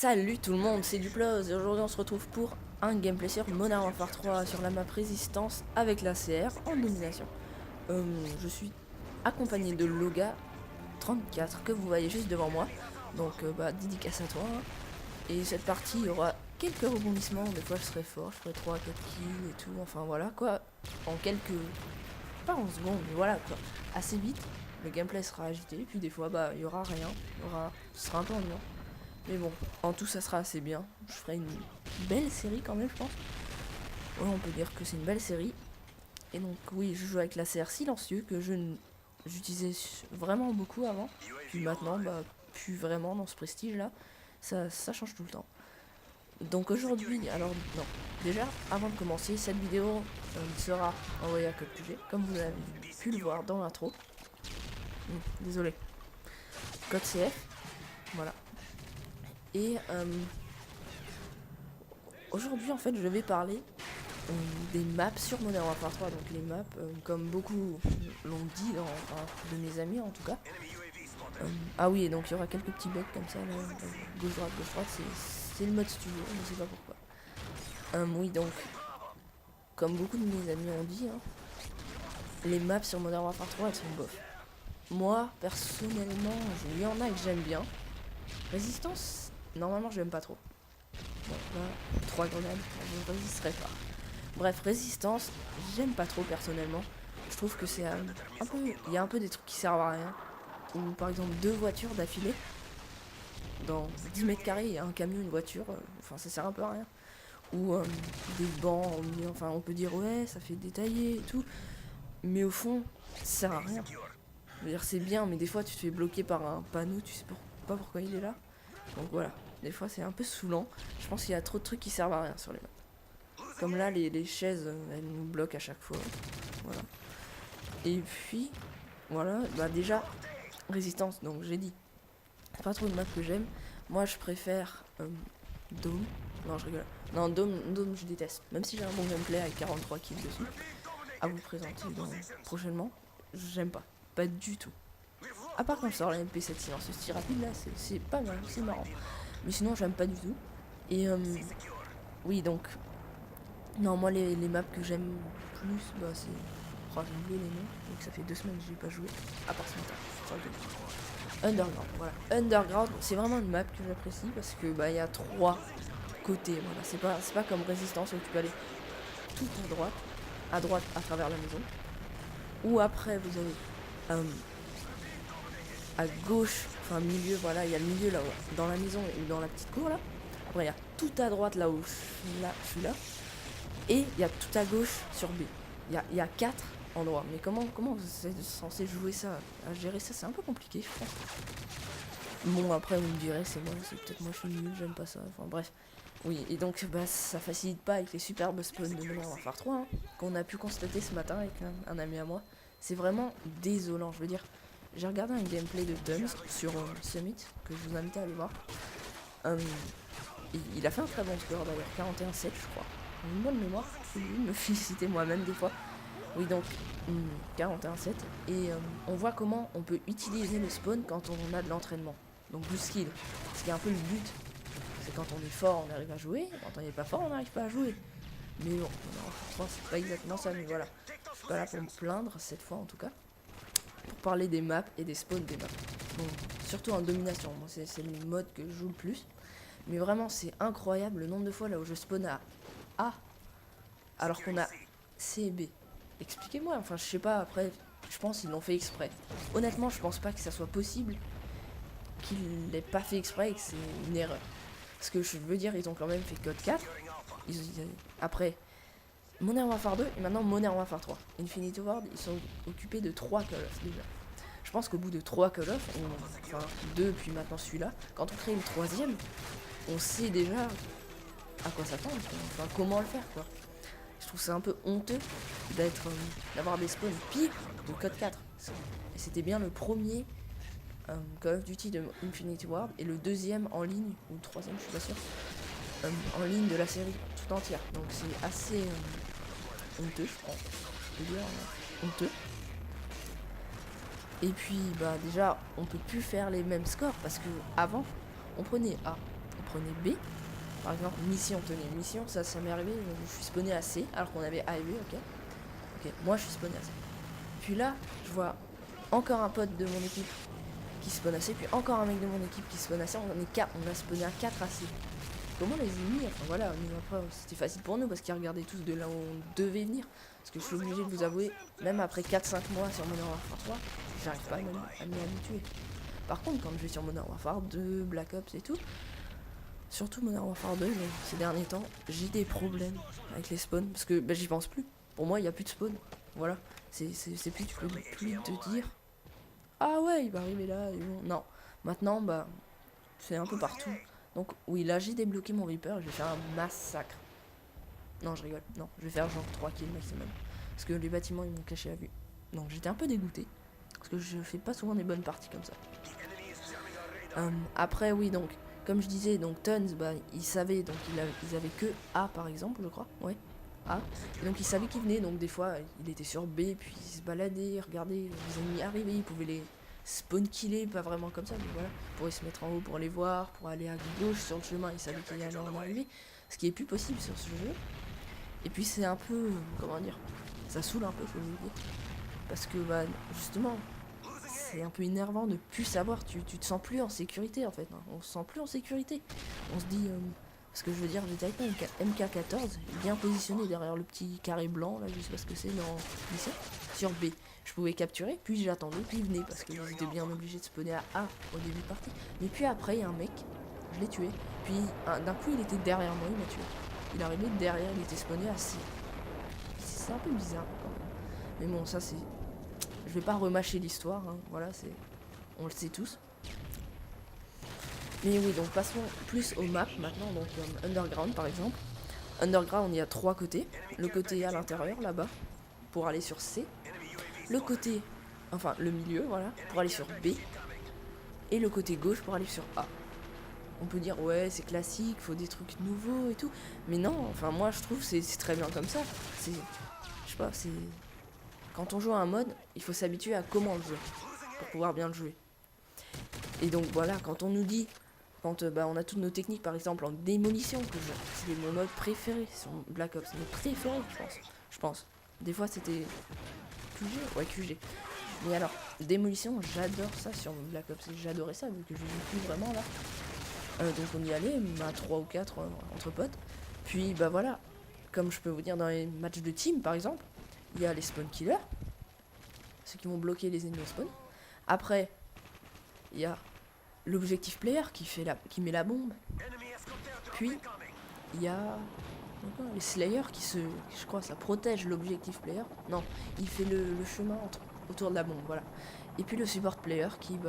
Salut tout le monde, c'est Duplos et aujourd'hui on se retrouve pour un gameplay sur Modern Warfare 3 sur la map Résistance avec la CR en domination. Je suis accompagné de Loga 34 que vous voyez juste devant moi, donc dédicace à toi. Hein. Et cette partie il y aura quelques rebondissements, des fois je serai fort, je ferai 3 4 kills et tout, enfin voilà quoi, en quelques, pas en secondes, mais voilà quoi, assez vite. Le gameplay sera agité, puis des fois il y aura rien, ce sera un peu ennuyant. Mais bon, en tout ça sera assez bien. Je ferai une belle série quand même je pense. Ouais, on peut dire que c'est une belle série. Et donc oui, je joue avec la CR silencieux que j'utilisais vraiment beaucoup avant. Puis maintenant, plus vraiment dans ce prestige là. Ça change tout le temps. Donc aujourd'hui, alors non. Déjà, avant de commencer, cette vidéo sera envoyée à Code QG, comme vous avez pu le voir dans l'intro. Désolé. Code CF. Voilà. Et aujourd'hui en fait je vais parler des maps sur Modern Warfare 3. Donc les maps comme beaucoup l'ont dit de mes amis en tout cas. Ah oui, et donc il y aura quelques petits bugs comme ça là, gauche droite, c'est le mode studio, je ne sais pas pourquoi. Oui, donc comme beaucoup de mes amis ont dit, hein, les maps sur Modern Warfare 3 elles sont bof. Moi personnellement il y en a que j'aime bien. Résistance, normalement j'aime pas trop. Bon, là, 3 grenades, je ne résisterai pas. Bref, résistance, j'aime pas trop personnellement. Je trouve que c'est un peu. Il y a un peu des trucs qui servent à rien. Ou par exemple, deux voitures d'affilée. Dans 10 mètres carrés, il y a un camion, une voiture. Enfin, ça sert un peu à rien. Ou des bancs au milieu. Enfin, on peut dire, ouais, ça fait détailler et tout. Mais au fond, ça sert à rien. Je veux dire, c'est bien, mais des fois, tu te fais bloquer par un panneau, tu sais pas pourquoi il est là. Donc voilà, des fois, c'est un peu saoulant. Je pense qu'il y a trop de trucs qui servent à rien sur les maps. Comme là, les chaises, elles nous bloquent à chaque fois. Voilà. Et puis, voilà, déjà, résistance, donc j'ai dit. Pas trop de maps que j'aime. Moi, je préfère Dome. Non, je rigole. Non, Dome, je déteste. Même si j'ai un bon gameplay avec 43 kills dessus. À vous présenter prochainement. J'aime pas. Pas du tout. À part quand je sors la MP7 silence, ce style rapide là, c'est pas mal, c'est marrant. Mais sinon, j'aime pas du tout. Et oui, donc non, moi les maps que j'aime plus, c'est. Oh, j'ai oublié les noms, donc ça fait 2 semaines que j'ai pas joué, à part ce matin. Underground, voilà. Underground, c'est vraiment une map que j'apprécie parce que il y a 3 côtés, voilà. C'est pas comme Résistance où tu peux aller tout à droite à travers la maison. Ou après vous avez à gauche, enfin milieu, voilà, il y a le milieu là, dans la maison et dans la petite cour là. Après il y a tout à droite là où je suis là. Et il y a tout à gauche sur B. Il y a 4 endroits. Mais comment vous êtes censé jouer ça, à gérer ça, c'est un peu compliqué, je pense. Bon, après, vous me direz, c'est peut-être moi je suis nul, j'aime pas ça. Enfin, bref. Oui, et donc, ça facilite pas avec les superbes spawns de Modern Warfare 3, hein, qu'on a pu constater ce matin avec un ami à moi. C'est vraiment désolant, je veux dire. J'ai regardé un gameplay de Dums sur Summit, que je vous invite à aller voir. Il a fait un très bon score d'ailleurs, 41-7, je crois. Une bonne mémoire, je vais me féliciter moi-même des fois. Oui, donc 41-7. Et on voit comment on peut utiliser le spawn quand on a de l'entraînement. Donc du skill. Ce qui est un peu le but. C'est quand on est fort, on arrive à jouer. Quand on n'est pas fort, on n'arrive pas à jouer. Mais bon, c'est pas exactement ça, mais voilà. Je suis pas là pour me plaindre, cette fois en tout cas. Pour parler des maps et des spawns des maps. Donc, surtout en domination. Moi, c'est le mode que je joue le plus. Mais vraiment, c'est incroyable le nombre de fois là où je spawn à A alors qu'on a C et B. Expliquez-moi, enfin je sais pas, après je pense qu'ils l'ont fait exprès. Honnêtement, je pense pas que ça soit possible qu'ils l'aient pas fait exprès et que c'est une erreur. Parce que je veux dire, ils ont quand même fait code 4. Après Modern Warfare 2 et maintenant Modern Warfare 3. Infinity Ward, ils sont occupés de 3 Call of déjà. Je pense qu'au bout de 3 Call of, enfin 2 puis maintenant celui-là, quand on crée une 3ème, on sait déjà à quoi s'attendre, enfin comment le faire quoi. Je trouve ça un peu honteux d'avoir des spawns pires de code 4. Et c'était bien le premier Call of Duty de Infinity Ward et le deuxième en ligne, ou le troisième, je suis pas sûr, en ligne de la série tout entière. Donc c'est assez honteux, je crois. Je peux dire honteux. Et puis déjà on peut plus faire les mêmes scores parce que avant on prenait A, on prenez B. Par exemple, mission, tenez, mission, ça m'est arrivé, je suis spawné à C, alors qu'on avait A et B, ok. Ok, moi je suis spawné à C. Puis là, je vois encore un pote de mon équipe qui spawn à C, puis encore un mec de mon équipe qui spawn à C, on est 4, on a spawné à 4 à C. Comment les ennemis, enfin voilà, mais après c'était facile pour nous parce qu'ils regardaient tous de là où on devait venir. Parce que je suis obligé de vous avouer, même après 4-5 mois sur Modern Warfare 3, j'arrive pas à m'y habituer. Par contre, quand je vais sur Modern Warfare 2, Black Ops et tout, surtout Modern Warfare 2, ces derniers temps, j'ai des problèmes avec les spawns parce que bah, j'y pense plus. Pour moi, il n'y a plus de spawn. Voilà, c'est plus, tu peux plus te dire ah ouais, il va arriver là. Et bon. Non, maintenant, bah, c'est un peu partout. Donc oui, là j'ai débloqué mon Reaper, je vais faire un massacre. Non, je rigole, non, je vais faire genre 3 kills maximum. Parce que les bâtiments ils m'ont caché la vue. Donc j'étais un peu dégoûté. Parce que je fais pas souvent des bonnes parties comme ça. Après oui, donc comme je disais, donc Tons, bah ils savaient, donc ils avaient que A par exemple, je crois. Ouais, A. Et donc ils savaient qu'ils venaient, donc des fois il était sur B, puis il se baladait, regardait les ennemis arriver, ils pouvaient les spawn killer, pas vraiment comme ça, mais voilà, pour se mettre en haut pour les voir, pour aller à gauche sur le chemin, ils savaient qu'il y allait en arriver, ce qui est plus possible sur ce jeu. Et puis c'est un peu, comment dire, ça saoule un peu, faut le dire, parce que bah justement, c'est un peu énervant de plus savoir, tu te sens plus en sécurité en fait, hein. On se sent plus en sécurité, on se dit, parce que je veux dire, j'étais avec un MK14, bien positionné derrière le petit carré blanc, là je sais pas ce que c'est, dans lycée, sur B. Je pouvais capturer, puis j'attendais, puis il venait, parce qu'ils étaient bien obligés de spawner à A au début de partie. Mais puis après, il y a un mec, je l'ai tué, puis d'un coup il était derrière moi, il m'a tué. Il est arrivé derrière, il était spawné à C. C'est un peu bizarre quand même. Mais bon, ça c'est... Je vais pas remâcher l'histoire, hein. Voilà, c'est... On le sait tous. Mais oui, donc passons plus aux maps maintenant, donc Underground par exemple. Underground, il y a 3 côtés. Le côté à l'intérieur, là-bas, pour aller sur C. Le côté, enfin le milieu, voilà, pour aller sur B. Et le côté gauche pour aller sur A. On peut dire, ouais, c'est classique, faut des trucs nouveaux et tout. Mais non, enfin moi je trouve c'est très bien comme ça. C'est, je sais pas, c'est... Quand on joue à un mode, il faut s'habituer à comment le jouer, pour pouvoir bien le jouer. Et donc voilà, quand on nous dit... Quand bah, on a toutes nos techniques, par exemple en démolition, que c'est mon mode préféré sur Black Ops, c'est mon préféré, je pense. Des fois c'était QG, ouais QG. Mais alors, démolition, j'adore ça sur Black Ops, j'adorais ça vu que je joue plus vraiment là. Donc on y allait, à 3 ou 4 entre potes. Puis bah voilà, comme je peux vous dire dans les matchs de team par exemple, il y a les spawn killers, ceux qui vont bloquer les ennemis au spawn. Après, il y a l'objectif player qui met la bombe. Puis il y a les slayers je crois ça protège l'objectif player. Non, il fait le chemin autour de la bombe, voilà. Et puis le support player qui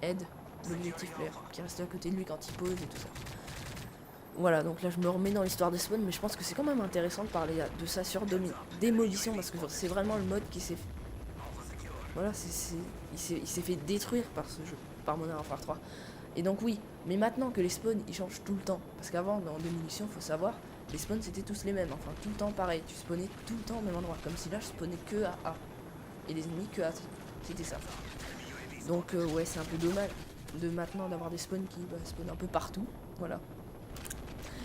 aide l'objectif player, qui reste à côté de lui quand il pose et tout ça. Voilà, donc là je me remets dans l'histoire des spawns, mais je pense que c'est quand même intéressant de parler de ça sur démolition, parce que c'est vraiment le mode qui s'est... Voilà, il s'est fait détruire par ce jeu, par Modern Warfare 3. Et donc oui, mais maintenant que les spawns ils changent tout le temps, parce qu'avant dans démolition, faut savoir, les spawns c'était tous les mêmes, enfin tout le temps pareil, tu spawnais tout le temps au même endroit, comme si là je spawnais que à A, et les ennemis que à C, c'était ça. Donc ouais, c'est un peu dommage de maintenant d'avoir des spawns qui spawnent un peu partout, voilà.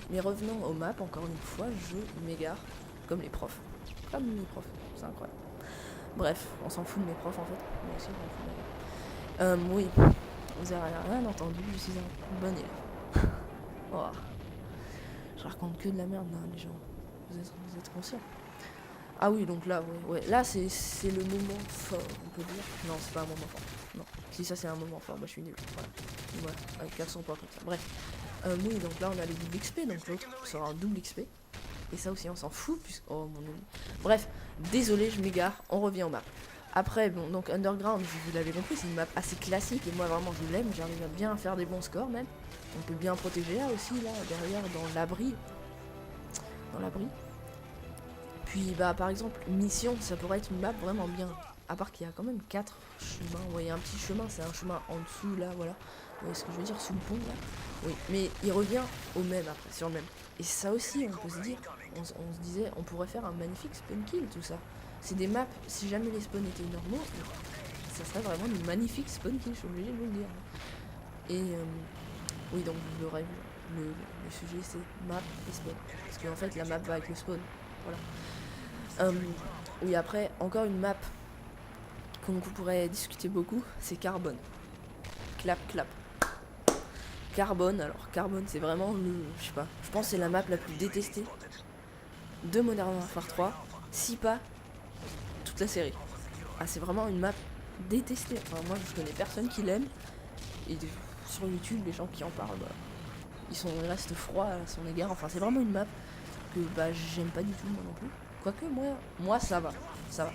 Mais revenons aux maps, encore une fois, je m'égare, comme les profs, c'est incroyable. Bref, on s'en fout de mes profs en fait, moi aussi je m'en fous. Oui, vous avez rien entendu, je suis un bon élève. Oh. Je raconte que de la merde, là, les gens, vous êtes conscients? Ah oui, donc là, ouais, là c'est le moment fort, on peut dire. Non, c'est pas un moment fort, non. Si ça c'est un moment fort, bah je suis nul, voilà, avec 400 points comme ça, bref. Oui, donc là on a les doubles XP, donc l'autre sera un double XP. Et ça aussi on s'en fout, puisque... Oh mon dieu. Bref, désolé, je m'égare, on revient aux maps. Après, bon, donc Underground, vous l'avez compris, c'est une map assez classique, et moi vraiment je l'aime, j'arrive à bien faire des bons scores même. On peut bien protéger là aussi, là, derrière, dans l'abri. Puis bah par exemple, mission, ça pourrait être une map vraiment bien. À part qu'il y a quand même 4 chemins, vous voyez un petit chemin, c'est un chemin en dessous là, voilà. Vous voyez ce que je veux dire, sous le pont là. Oui, mais il revient au même après, sur le même. Et ça aussi, on peut se dire, on se disait, on pourrait faire un magnifique spawn kill, tout ça. C'est des maps, si jamais les spawns étaient normaux, ça serait vraiment une magnifique spawn kill, je suis obligée de vous le dire. Et oui, donc vous l'aurez vu. le sujet c'est map et spawn. Parce qu'en fait la map va avec le spawn. Voilà. Oui, après, encore une map qu'on pourrait discuter beaucoup, c'est Carbone. Clap, clap. Carbone, alors Carbone c'est vraiment je sais pas, je pense que c'est la map la plus détestée de Modern Warfare 3, si pas toute la série. Ah, c'est vraiment une map détestée. Enfin, moi je connais personne qui l'aime. Et sur YouTube, les gens qui en parlent, bah, ils restent froids à son égard. Enfin, c'est vraiment une map que bah, j'aime pas du tout, moi non plus. Quoique, moi ça va. Ça va.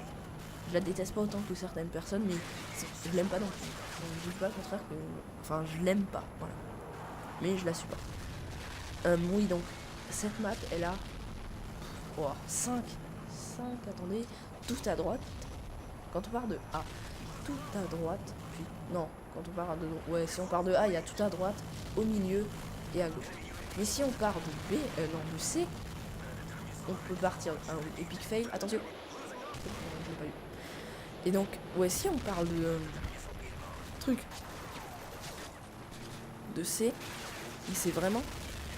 Je la déteste pas autant que certaines personnes, mais je l'aime pas non plus. Je dis pas le contraire que. Enfin, je l'aime pas, voilà. Mais je la supporte. Oui, donc, cette map, elle a. 5, attendez, tout à droite. Quand on part de A, tout à droite, puis. Non, quand on part de. Ouais, si on part de A, il y a tout à droite, au milieu et à gauche. Mais si on part de B, non, de C, on peut partir. Epic fail, attention. Je l'ai pas eu. Et donc, ouais, si on parle de truc de C, c'est vraiment,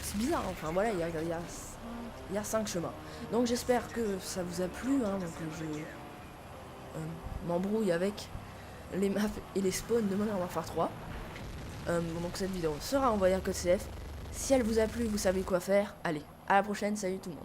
c'est bizarre, hein. Enfin voilà, il y a 5 chemins. Donc j'espère que ça vous a plu, hein, donc je m'embrouille avec les maps et les spawns de Modern Warfare 3. Donc cette vidéo sera envoyée à Code CF. Si elle vous a plu, vous savez quoi faire. Allez, à la prochaine, salut tout le monde.